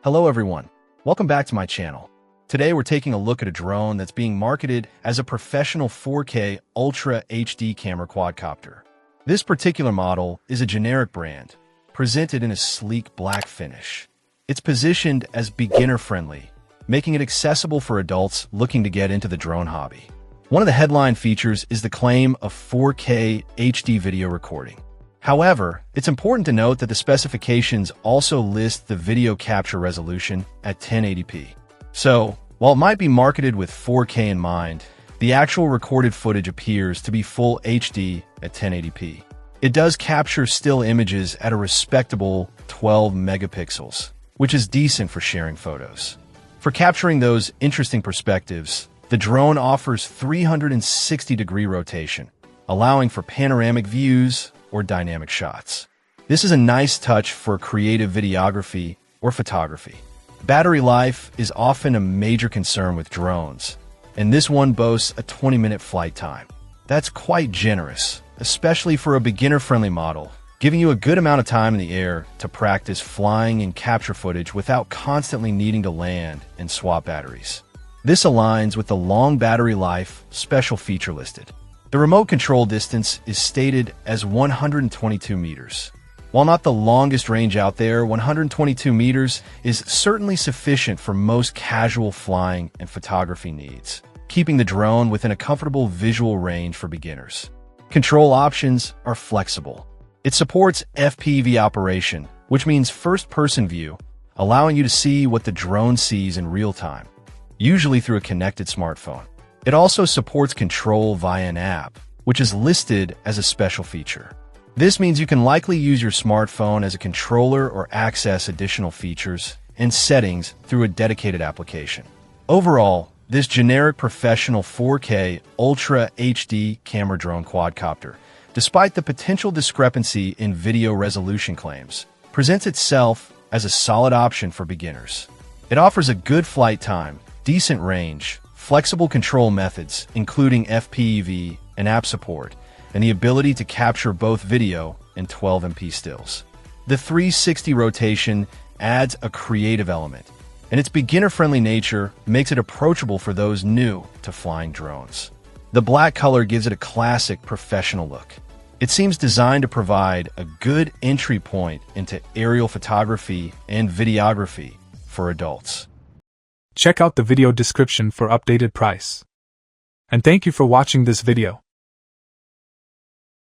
Hello everyone, welcome back to my channel. Today we're taking a look at a drone that's being marketed as a professional 4K Ultra HD camera quadcopter. This particular model is a generic brand, presented in a sleek black finish. It's positioned as beginner-friendly, making it accessible for adults looking to get into the drone hobby. One of the headline features is the claim of 4K HD video recording. However, it's important to note that the specifications also list the video capture resolution at 1080p. So, while it might be marketed with 4K in mind, the actual recorded footage appears to be full HD at 1080p. It does capture still images at a respectable 12 megapixels, which is decent for sharing photos. For capturing those interesting perspectives, the drone offers 360-degree rotation, allowing for panoramic views or dynamic shots. This is a nice touch for creative videography or photography. Battery life is often a major concern with drones, and this one boasts a 20-minute flight time. That's quite generous, especially for a beginner-friendly model, giving you a good amount of time in the air to practice flying and capture footage without constantly needing to land and swap batteries. This aligns with the long battery life special feature listed. The remote control distance is stated as 122 meters. While not the longest range out there, 122 meters is certainly sufficient for most casual flying and photography needs, keeping the drone within a comfortable visual range for beginners. Control options are flexible. It supports FPV operation, which means first-person view, allowing you to see what the drone sees in real time, usually through a connected smartphone. It also supports control via an app, which is listed as a special feature. This means you can likely use your smartphone as a controller or access additional features and settings through a dedicated application. Overall, this generic professional 4K Ultra HD camera drone quadcopter, despite the potential discrepancy in video resolution claims, presents itself as a solid option for beginners. It offers a good flight time, decent range, flexible control methods, including FPV and app support, and the ability to capture both video and 12MP stills. The 360 rotation adds a creative element, and its beginner-friendly nature makes it approachable for those new to flying drones. The black color gives it a classic professional look. It seems designed to provide a good entry point into aerial photography and videography for adults. Check out the video description for updated price. And thank you for watching this video.